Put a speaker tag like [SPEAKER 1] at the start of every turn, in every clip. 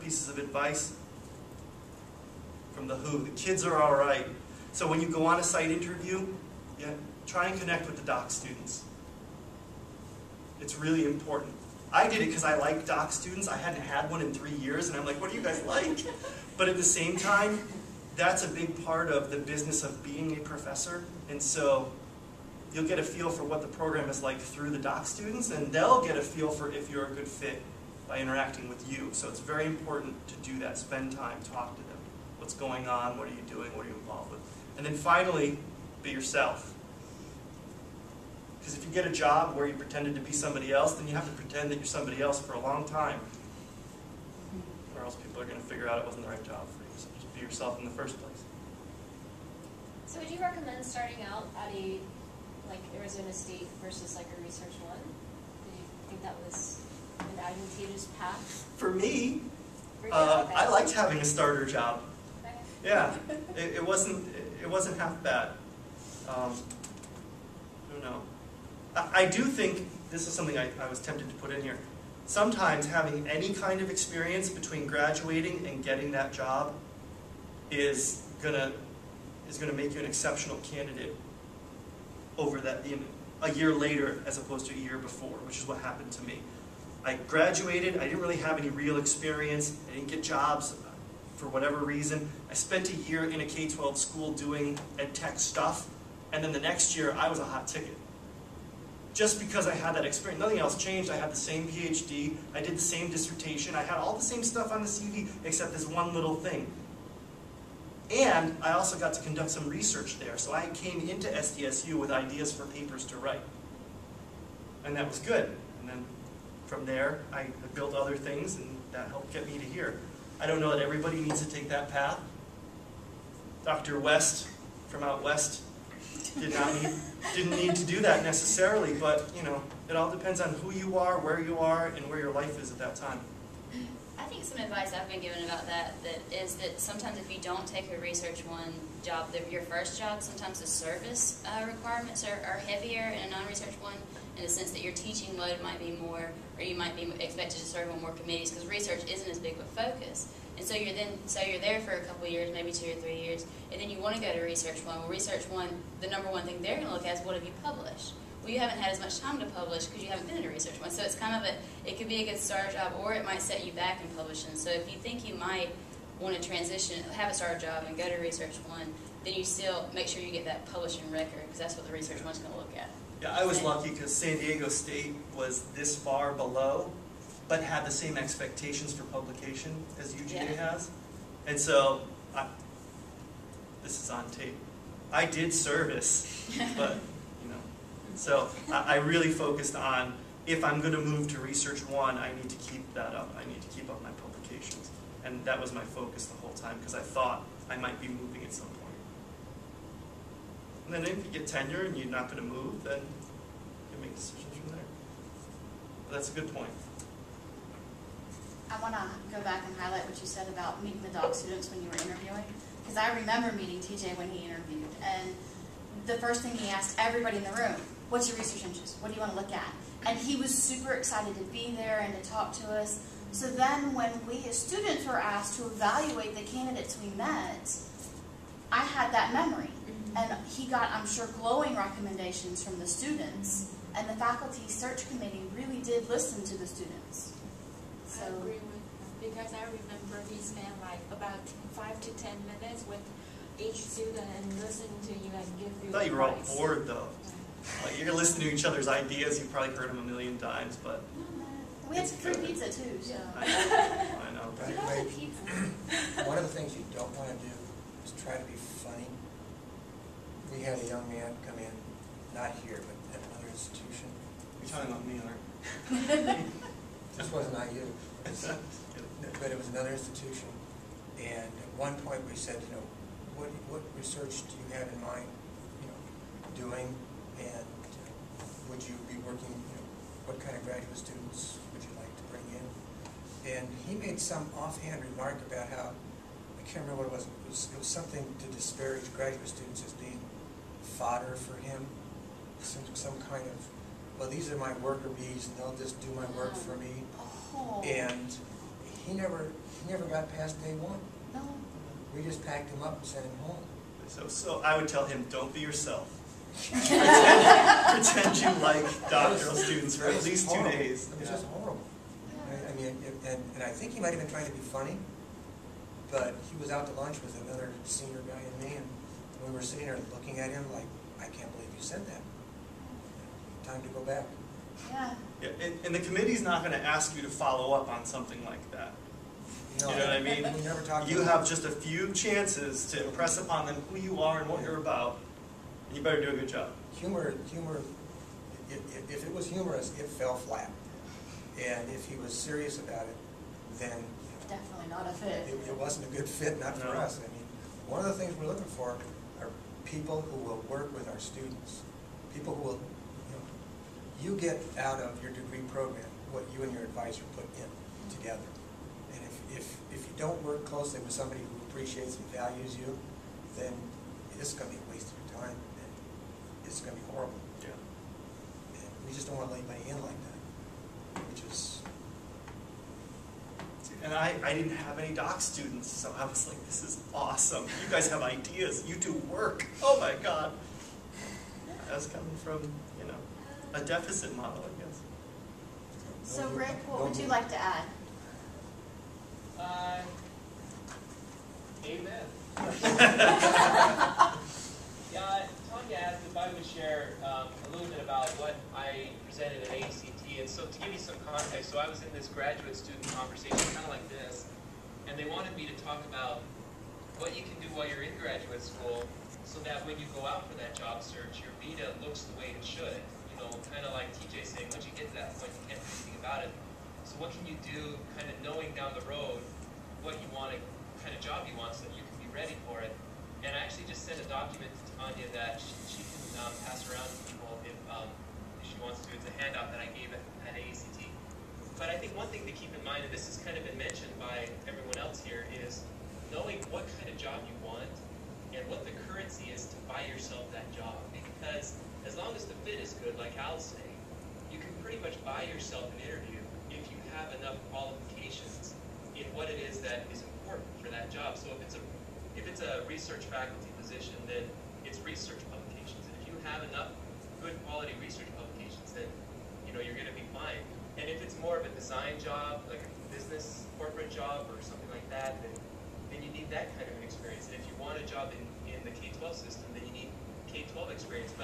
[SPEAKER 1] pieces of advice from the WHO. The kids are all right. So when you go on a site interview, yeah, try and connect with the doc students. It's really important. I did it because I like doc students. I hadn't had one in 3 years, and I'm like, what do you guys like? But at the same time, that's a big part of the business of being a professor. And so you'll get a feel for what the program is like through the doc students, and they'll get a feel for if you're a good fit by interacting with you. So it's very important to do that. Spend time, talk to them. What's going on? What are you doing? What are you involved with? And then finally, be yourself. Because if you get a job where you pretended to be somebody else, then you have to pretend that you're somebody else for a long time. Or else people are going to figure out it wasn't the right job for you. So just be yourself in the first place.
[SPEAKER 2] So would you recommend starting out at a Arizona State versus like a Research One? Do you think that was an advantageous path?
[SPEAKER 1] For me,
[SPEAKER 2] Okay.
[SPEAKER 1] I liked having a starter job.
[SPEAKER 2] Okay.
[SPEAKER 1] Yeah, it wasn't half bad. I don't know. I do think this is something I was tempted to put in here. Sometimes having any kind of experience between graduating and getting that job is gonna make you an exceptional candidate over that a year later as opposed to a year before, which is what happened to me. I graduated, I didn't really have any real experience, I didn't get jobs for whatever reason. I spent a year in a K-12 school doing ed tech stuff, and then the next year I was a hot ticket. Just because I had that experience. Nothing else changed. I had the same PhD, I did the same dissertation, I had all the same stuff on the CV except this one little thing. And I also got to conduct some research there, so I came into SDSU with ideas for papers to write. And that was good. And then from there, I built other things, and that helped get me to here. I don't know that everybody needs to take that path. Dr. West from out west didn't need to do that necessarily, but you know, it all depends on who you are, and where your life is at that time.
[SPEAKER 3] I think some advice I've been given about that is that sometimes if you don't take a Research One job, your first job, sometimes the service requirements are heavier in a non-Research One, in the sense that your teaching load might be more, or you might be expected to serve on more committees, because research isn't as big of a focus. And so you're there for a couple of years, maybe 2 or 3 years, and then you want to go to Research One. Well, Research One, the number one thing they're going to look at is what have you published. Well, you haven't had as much time to publish because you haven't been in a Research One. So it's kind of it could be a good starter job, or it might set you back in publishing. So if you think you might want to transition, have a starter job and go to Research One, then you still make sure you get that publishing record, because that's what the Research One's going to look at.
[SPEAKER 1] Yeah, I was lucky because San Diego State was this far below, but had the same expectations for publication as UGA has. And so, this is on tape. I did service, but, you know. So I really focused on, if I'm going to move to Research One, I need to keep that up. I need to keep up my publications. And that was my focus the whole time, because I thought I might be moving at some point. And then if you get tenure and you're not going to move, then you make decisions from there. But that's a good point.
[SPEAKER 4] I want to go back and highlight what you said about meeting the doc students when you were interviewing. Because I remember meeting TJ when he interviewed. And the first thing he asked everybody in the room, what's your research interest? What do you want to look at? And he was super excited to be there and to talk to us. So then when we as students were asked to evaluate the candidates we met, I had that memory. And he got, I'm sure, glowing recommendations from the students. And the faculty search committee really did listen to the students. So,
[SPEAKER 5] I agree with him, because I remember he spent like about 5 to 10 minutes with each student and listened to you and give you advice.
[SPEAKER 1] I thought you were all bored, though. Like, you're listening to each other's ideas. You've probably heard them a million times, but...
[SPEAKER 4] we had free pizza, too. So.
[SPEAKER 1] I know.
[SPEAKER 6] One of the things you don't want to do is try to be funny. We had a young man come in, not here, but at another institution.
[SPEAKER 1] You're talking about me, aren't you?
[SPEAKER 6] This was not you. But it was another institution. And at one point we said, you know, what research do you have in mind, you know, doing? And would you be working, you know, what kind of graduate students would you like to bring in? And he made some offhand remark about how, I can't remember what it was. It was something to disparage graduate students as being fodder for him. Some kind of, well, these are my worker bees, and they'll just do my work for me.
[SPEAKER 4] Oh.
[SPEAKER 6] And he never got past day one.
[SPEAKER 4] No.
[SPEAKER 6] We just packed him up and sent him home.
[SPEAKER 1] So I would tell him, don't be yourself. Pretend you like doctoral students for at least 2 days.
[SPEAKER 6] It was just horrible. I mean, and I think he might have been trying to be funny, but he was out to lunch with another senior guy and me, and we were sitting there looking at him like, I can't believe you said that. Time to go back.
[SPEAKER 4] Yeah.
[SPEAKER 1] Yeah, and the committee's not going to ask you to follow up on something like that.
[SPEAKER 6] No,
[SPEAKER 1] You know what I mean?
[SPEAKER 6] we never talked
[SPEAKER 1] You
[SPEAKER 6] about
[SPEAKER 1] have just a few chances to impress upon them who you are and what you're about, and you better do a good job.
[SPEAKER 6] humor. If it was humorous, it fell flat. And if he was serious about it, then
[SPEAKER 4] Definitely not a fit.
[SPEAKER 6] it wasn't a good fit, not for
[SPEAKER 1] No.
[SPEAKER 6] us. I mean, one of the things we're looking for are people who will work with our students. People who will, you get out of your degree program what you and your advisor put in together. And if you don't work closely with somebody who appreciates and values you, then it's going to be a waste of your time, and it's going to be horrible.
[SPEAKER 1] Yeah.
[SPEAKER 6] And we just don't want to let anybody in like that, which is...
[SPEAKER 1] And I didn't have any doc students, so I was like, this is awesome. You guys have ideas. You do work. Oh my God. I was coming from, a deficit model, I guess.
[SPEAKER 4] So Rick, what would you like to add?
[SPEAKER 7] Amen. Yeah, Tanya asked if I would share a little bit about what I presented at ACT. And so to give you some context, so I was in this graduate student conversation, kind of like this, and they wanted me to talk about what you can do while you're in graduate school so that when you go out for that job search, your vita looks the way it should. Kind of like TJ saying, once you get to that point, you can't do anything about it. So what can you do, kind of knowing down the road what you want, kind of job you want, so that you can be ready for it. And I actually just sent a document to Tanya that she can pass around to people if she wants to. It's a handout that I gave at AACT. But I think one thing to keep in mind, and this has kind of been mentioned by everyone else here, is knowing what kind of job you want and what the currency is to buy yourself that job. Because as long as the fit is good, like Al's saying, you can pretty much buy yourself an interview if you have enough qualifications in what it is that is important for that job. So if it's a research faculty position, then it's research publications. And if you have enough good quality research publications, then you're going to be fine. And if it's more of a design job, like a business corporate job or something like that, then you need that kind of an experience. And if you want a job in the K-12 system, then you need K-12 experience.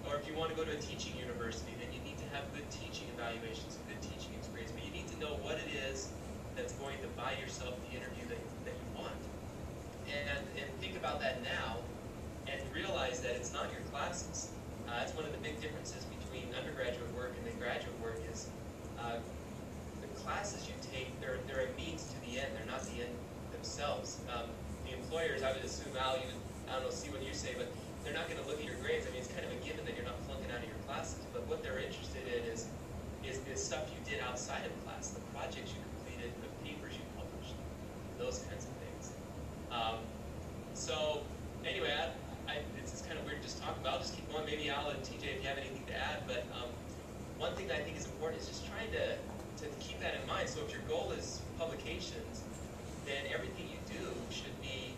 [SPEAKER 7] Or if you want to go to a teaching university, then you need to have good teaching evaluations and good teaching experience. But you need to know what it is that's going to buy yourself the interview that you want. And think about that now and realize that it's not your classes. That's one of the big differences between undergraduate work and then graduate work is the classes you take, they're a means to the end. They're not the end themselves. The employers, I would assume, Al, I don't know, see what you say, but they're not going to look at your grades. I mean, it's kind of a given that you're not flunking out of your classes, but what they're interested in is the stuff you did outside of class, the projects you completed, the papers you published, those kinds of things. So anyway, it's kind of weird to just talk about. I'll just keep going. Maybe Al and TJ, if you have anything to add, but one thing that I think is important is just trying to keep that in mind. So if your goal is publications, then everything you do should be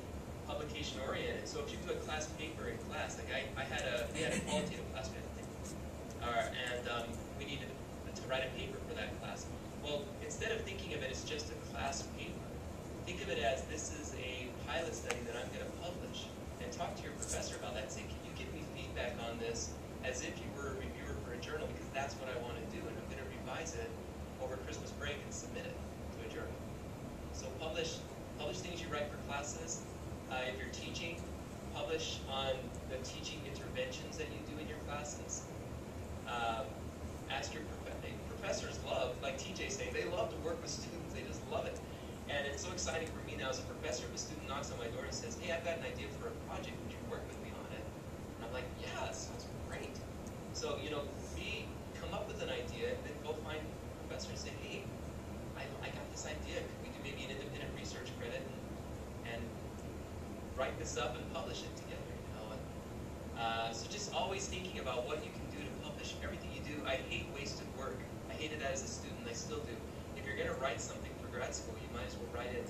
[SPEAKER 7] publication oriented. So if you do a class paper in class, like we had a qualitative class, and we needed to write a paper for that class. Well, instead of thinking of it as just a class paper, think of it as this is a pilot study that I'm going to publish, and talk to your professor about that. Say, can you give me feedback on this as if you were a reviewer for a journal, because that's what I want to do, and I'm going to revise it over Christmas break and submit it to a journal. So publish things you write for classes. If you're teaching, publish on the teaching interventions that you do in your classes. Ask your professors like TJ saying, they love to work with students. They just love it. And it's so exciting for me now as a professor if a student knocks on my door and says, hey, I've got an idea for a project. Would you work with me on it? And I'm like, yeah, that sounds great. So, come up with an idea and then go find a professor and say, hey, I got this idea. Could we do maybe an independent research credit and write this up and publish it together, So just always thinking about what you can do to publish everything you do. I hate wasted work. I hated that as a student. I still do. If you're going to write something for grad school, you might as well write it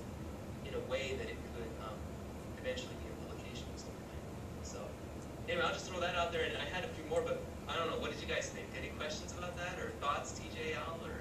[SPEAKER 7] in a way that it could eventually be a publication of some kind. So anyway, I'll just throw that out there, and I had a few more, but I don't know. What did you guys think? Any questions about that, or thoughts, TJ, Al, or